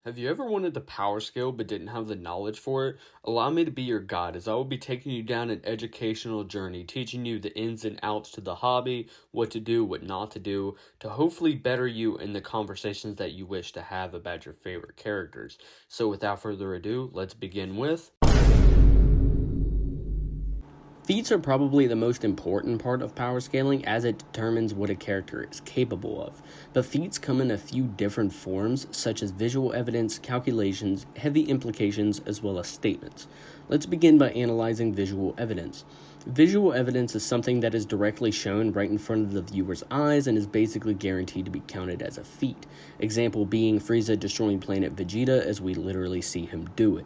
Have you ever wanted to power scale but didn't have the knowledge for it? Allow me to be your guide as I will be taking you down an educational journey, teaching you the ins and outs to the hobby, what to do, what not to do, to hopefully better you in the conversations that you wish to have about your favorite characters. So without further ado, let's begin with... Feats are probably the most important part of power scaling as it determines what a character is capable of, but feats come in a few different forms such as visual evidence, calculations, heavy implications, as well as statements. Let's begin by analyzing visual evidence. Visual evidence is something that is directly shown right in front of the viewer's eyes and is basically guaranteed to be counted as a feat. Example being Frieza destroying planet Vegeta as we literally see him do it.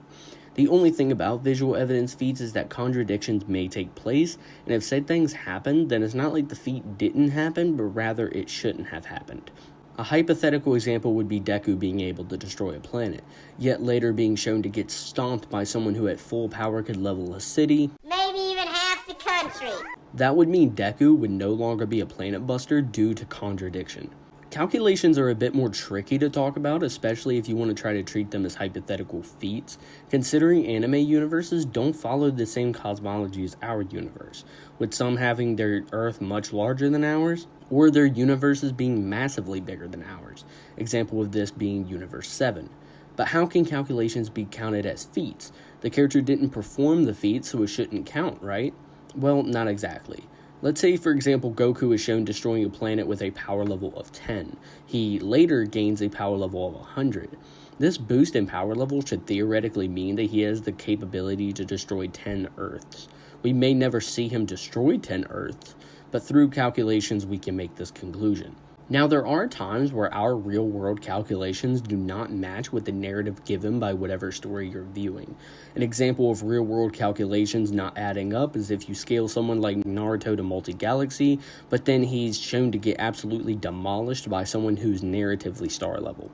The only thing about visual evidence feats is that contradictions may take place, and if said things happen, then it's not like the feat didn't happen, but rather it shouldn't have happened. A hypothetical example would be Deku being able to destroy a planet, yet later being shown to get stomped by someone who at full power could level a city, maybe even half the country. That would mean Deku would no longer be a planet buster due to contradiction. Calculations are a bit more tricky to talk about, especially if you want to try to treat them as hypothetical feats, considering anime universes don't follow the same cosmology as our universe, with some having their Earth much larger than ours, or their universes being massively bigger than ours, example of this being Universe 7. But how can calculations be counted as feats? The character didn't perform the feat, so it shouldn't count, right? Well, not exactly. Let's say, for example, Goku is shown destroying a planet with a power level of 10. He later gains a power level of 100. This boost in power level should theoretically mean that he has the capability to destroy 10 Earths. We may never see him destroy 10 Earths, but through calculations we can make this conclusion. Now, there are times where our real-world calculations do not match with the narrative given by whatever story you're viewing. An example of real-world calculations not adding up is if you scale someone like Naruto to multi-galaxy, but then he's shown to get absolutely demolished by someone who's narratively star level.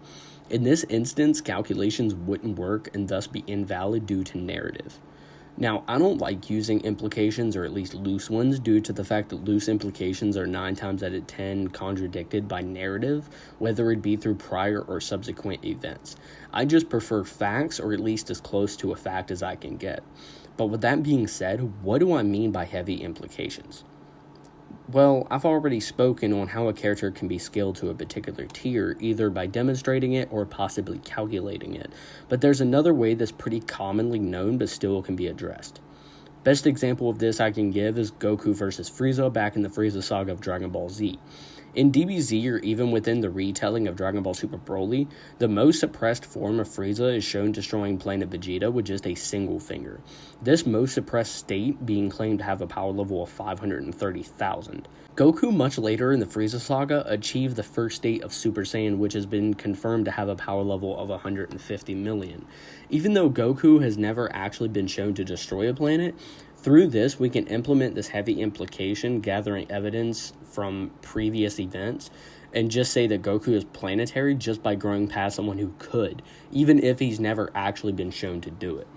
In this instance, calculations wouldn't work and thus be invalid due to narrative. Now, I don't like using implications, or at least loose ones, due to the fact that loose implications are 9 times out of 10 contradicted by narrative, whether it be through prior or subsequent events. I just prefer facts, or at least as close to a fact as I can get. But with that being said, what do I mean by heavy implications? Well, I've already spoken on how a character can be scaled to a particular tier, either by demonstrating it or possibly calculating it, but there's another way that's pretty commonly known but still can be addressed. Best example of this I can give is Goku versus Frieza back in the Frieza saga of Dragon Ball Z. In DBZ, or even within the retelling of Dragon Ball Super Broly, the most suppressed form of Frieza is shown destroying planet Vegeta with just a single finger. This most suppressed state being claimed to have a power level of 530,000. Goku, much later in the Frieza saga, achieved the first state of Super Saiyan, which has been confirmed to have a power level of 150 million. Even though Goku has never actually been shown to destroy a planet, through this, we can implement this heavy implication, gathering evidence from previous events, and just say that Goku is planetary just by growing past someone who could, even if he's never actually been shown to do it.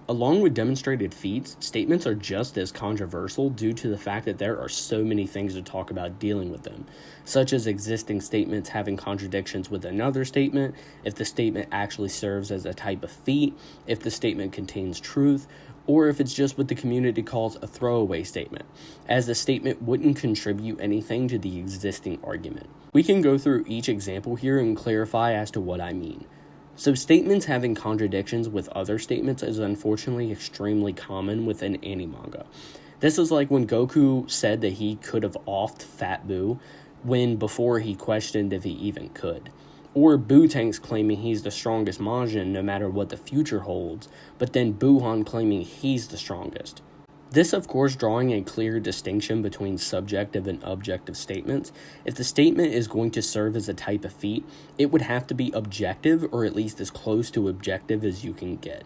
Along with demonstrated feats, statements are just as controversial due to the fact that there are so many things to talk about dealing with them, such as existing statements having contradictions with another statement, if the statement actually serves as a type of feat, if the statement contains truth, or if it's just what the community calls a throwaway statement, as the statement wouldn't contribute anything to the existing argument. We can go through each example here and clarify as to what I mean. So statements having contradictions with other statements is unfortunately extremely common within any manga. This is like when Goku said that he could have offed Fat Boo when before he questioned if he even could. Or Boo-Tank's claiming he's the strongest Majin no matter what the future holds, but then Buhan claiming he's the strongest. This, of course, drawing a clear distinction between subjective and objective statements. If the statement is going to serve as a type of feat, it would have to be objective, or at least as close to objective as you can get.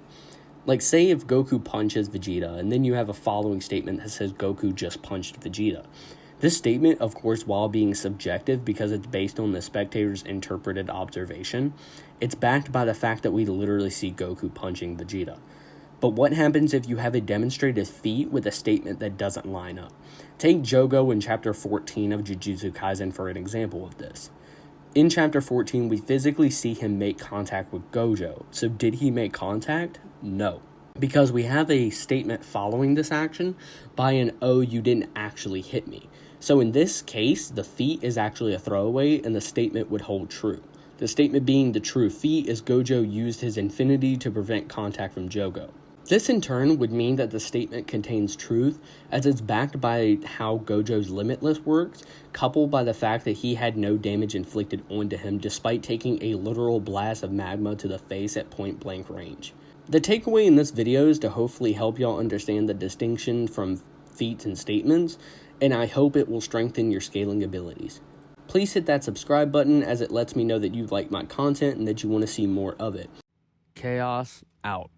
Like, say if Goku punches Vegeta, and then you have a following statement that says Goku just punched Vegeta. This statement, of course, while being subjective because it's based on the spectator's interpreted observation, it's backed by the fact that we literally see Goku punching Vegeta. But what happens if you have a demonstrated feat with a statement that doesn't line up? Take Jogo in Chapter 14 of Jujutsu Kaisen for an example of this. In Chapter 14, we physically see him make contact with Gojo. So did he make contact? No. Because we have a statement following this action by an "oh, you didn't actually hit me." So in this case, the feat is actually a throwaway and the statement would hold true. The statement being the true feat is Gojo used his infinity to prevent contact from Jogo. This in turn would mean that the statement contains truth, as it's backed by how Gojo's Limitless works, coupled by the fact that he had no damage inflicted onto him despite taking a literal blast of magma to the face at point blank range. The takeaway in this video is to hopefully help y'all understand the distinction from feats and statements, and I hope it will strengthen your scaling abilities. Please hit that subscribe button as it lets me know that you like my content and that you want to see more of it. Chaos out.